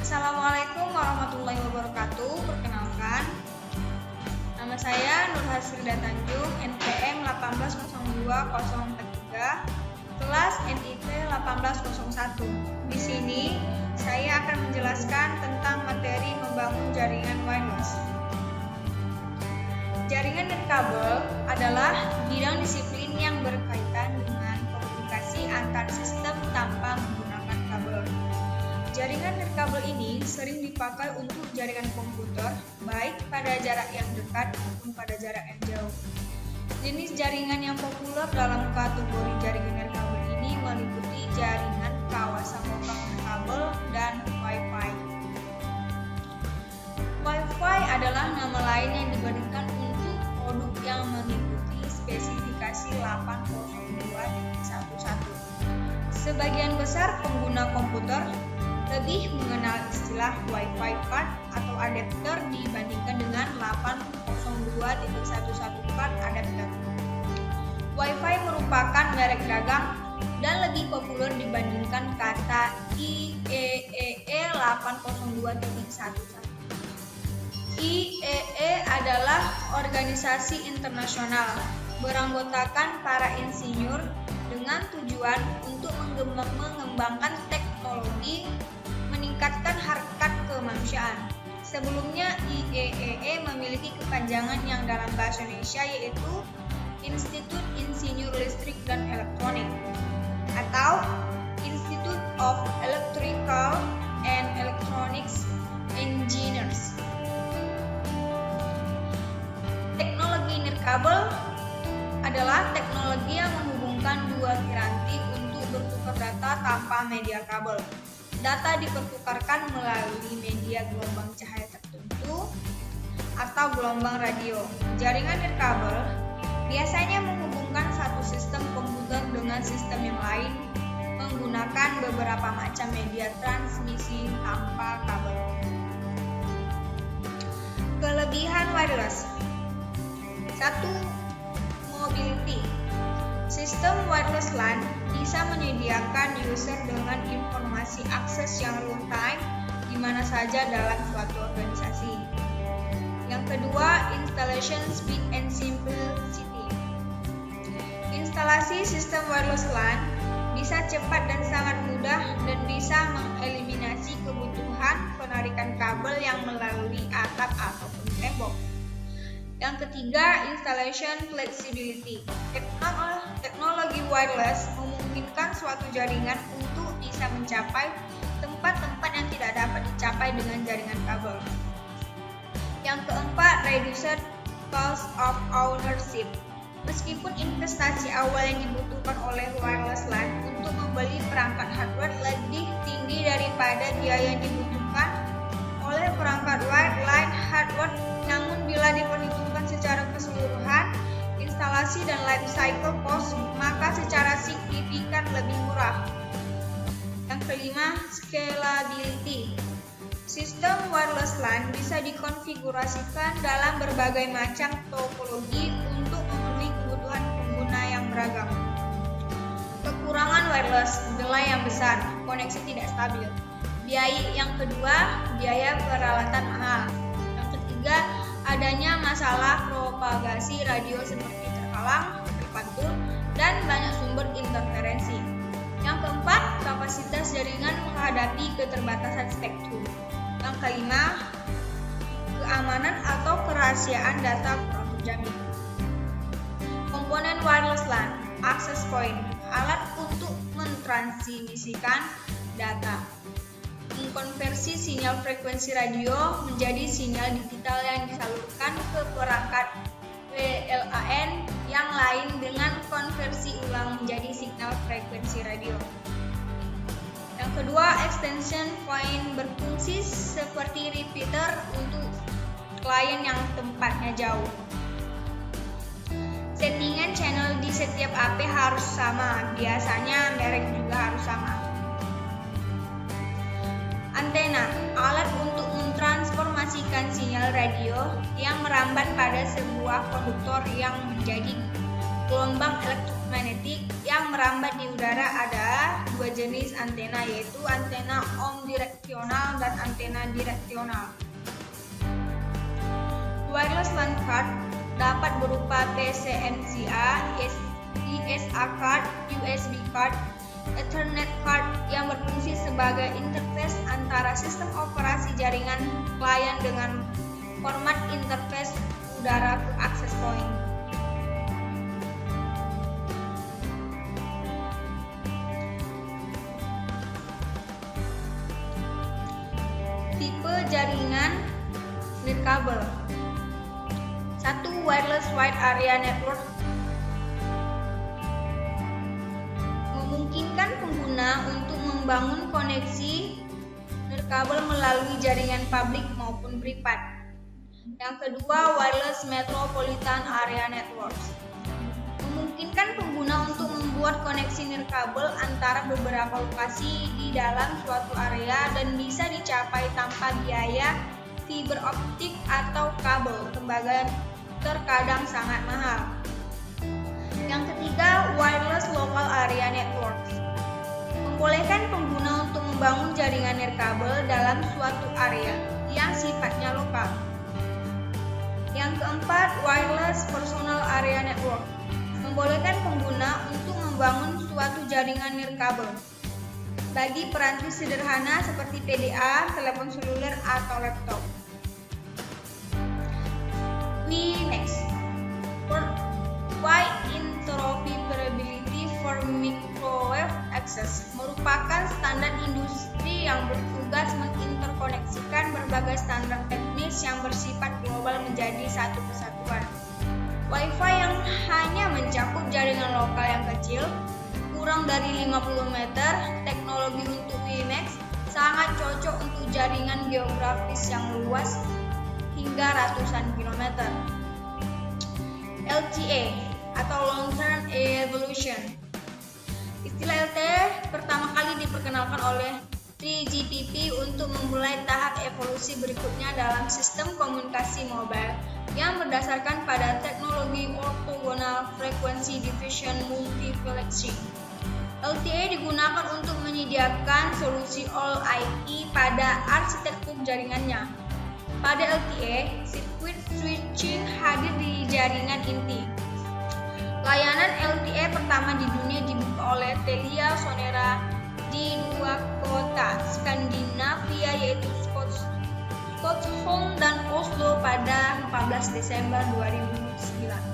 Assalamualaikum warahmatullahi wabarakatuh. Perkenalkan, nama saya Nur Hasrida Tanjung, NPM 1802043, kelas NIP 1801. Di sini saya akan menjelaskan tentang materi membangun jaringan wireless. Jaringan nirkabel adalah bidang disiplin yang berkaitan dengan komunikasi antar sistem tanpa menggunakan kabel. Jaringan nirkabel ini sering dipakai untuk jaringan komputer, baik pada jarak yang dekat maupun pada jarak yang jauh. Jenis jaringan yang populer dalam kategori jaringan nirkabel ini meliputi jaringan kawasan lubang nirkabel dan Wi-Fi. Wi-Fi adalah nama lain yang diberikan untuk produk yang mengikuti spesifikasi 802.11. Sebagian besar pengguna komputer lebih mengenal istilah Wi-Fi card atau adapter dibandingkan dengan 802.11 card adapter. Wi-Fi merupakan merek dagang dan lebih populer dibandingkan kata IEEE 802.11. IEEE adalah organisasi internasional beranggotakan para insinyur dengan tujuan untuk mengembangkan teknologi meningkatkan harkat kemanusiaan. Sebelumnya IEEE memiliki kepanjangan yang dalam bahasa Indonesia yaitu Institut Insinyur Listrik dan Elektronik atau Institute of Electrical and Electronics Engineers. Teknologi nirkabel adalah teknologi yang menghubungkan dua piranti untuk bertukar data tanpa media kabel. Data dipertukarkan melalui media gelombang cahaya tertentu atau gelombang radio. Jaringan nirkabel biasanya menghubungkan satu sistem komputer dengan sistem yang lain menggunakan beberapa macam media transmisi tanpa kabel. Kelebihan wireless. 1. Mobility. Sistem wireless LAN bisa menyediakan user dengan informasi akses yang real time di mana saja dalam suatu organisasi. Yang kedua, installation speed and simplicity. Instalasi sistem wireless LAN bisa cepat dan sangat mudah dan bisa mengeliminasi kebutuhan penarikan kabel yang melalui atap ataupun tembok. Yang ketiga, installation flexibility. Teknologi wireless memungkinkan suatu jaringan untuk bisa mencapai tempat-tempat yang tidak dapat dicapai dengan jaringan kabel. Yang keempat, reduced cost of ownership. Meskipun investasi awal yang dibutuhkan oleh wireless LAN untuk membeli perangkat hardware lebih tinggi daripada biaya yang dibutuhkan oleh perangkat wireline hardware, namun bila diperhitungkan secara keseluruhan, instalasi dan life cycle cost, maka secara signifikan lebih murah. Yang kelima, scalability. Sistem wireless LAN bisa dikonfigurasikan dalam berbagai macam topologi untuk memenuhi kebutuhan pengguna yang beragam. Kekurangan wireless, delay yang besar, koneksi tidak stabil. Yang kedua, biaya peralatan mahal. Yang ketiga, adanya masalah propagasi radio seperti terhalang, terpantul, dan banyak sumber interferensi. Yang keempat, kapasitas jaringan menghadapi keterbatasan spektrum. Yang kelima, keamanan atau kerahasiaan data kurang terjamin. Komponen wireless LAN, access point, alat untuk mentransmisikan data. Mengkonversi sinyal frekuensi radio menjadi sinyal digital yang disalurkan ke perangkat WLAN yang lain dengan konversi ulang menjadi signal frekuensi radio. Yang kedua, extension point berfungsi seperti repeater untuk klien yang tempatnya jauh. Settingan channel di setiap AP harus sama, biasanya merek juga harus sama. Antena, alat untuk mentransformasikan sinyal radio yang merambat pada sebuah konduktor yang menjadi gelombang elektromagnetik yang merambat di udara ada dua jenis antena, yaitu antena omnidireksional dan antena direksional. Wireless LAN card dapat berupa PCMCA, ESA card, USB card, Ethernet card yang berfungsi sebagai interface antara sistem operasi jaringan klien dengan format interface udara ke access point. Tipe jaringan nirkabel. 1. Wireless Wide Area Network memungkinkan pengguna untuk membangun koneksi nirkabel melalui jaringan publik maupun privat. Yang kedua, Wireless Metropolitan Area Networks memungkinkan pengguna untuk membuat koneksi nirkabel antara beberapa lokasi di dalam suatu area dan bisa dicapai tanpa biaya fiber optik atau kabel, tembaga terkadang sangat mahal. Yang ketiga, Wireless Local Area Networks membolehkan pengguna untuk membangun jaringan nirkabel dalam suatu area yang sifatnya lokal. Yang keempat, Wireless Personal Area Network membolehkan pengguna untuk membangun suatu jaringan nirkabel bagi peranti sederhana seperti PDA, telepon seluler, atau laptop. WiMAX Wide Interoperability for Microwave Access merupakan standar industri yang bertugas menginterkoneksikan berbagai standar teknis yang bersifat global menjadi satu kesatuan. Wi-Fi yang hanya mencakup jaringan lokal yang kecil, kurang dari 50 meter, teknologi untuk WiMAX sangat cocok untuk jaringan geografis yang luas hingga ratusan kilometer. LTE atau Long Term Evolution. Istilah LTE pertama kali diperkenalkan oleh 3GPP untuk memulai tahap evolusi berikutnya dalam sistem komunikasi mobile yang berdasarkan pada teknologi orthogonal frequency division multiplexing. LTE digunakan untuk menyediakan solusi all IP pada arsitektur jaringannya. Pada LTE, circuit switching hadir di jaringan inti. Layanan LTE pertama di dunia dibuka oleh Telia Sonera di dua kota Skandinavia, yaitu Stockholm dan Oslo pada 14 Desember 2009.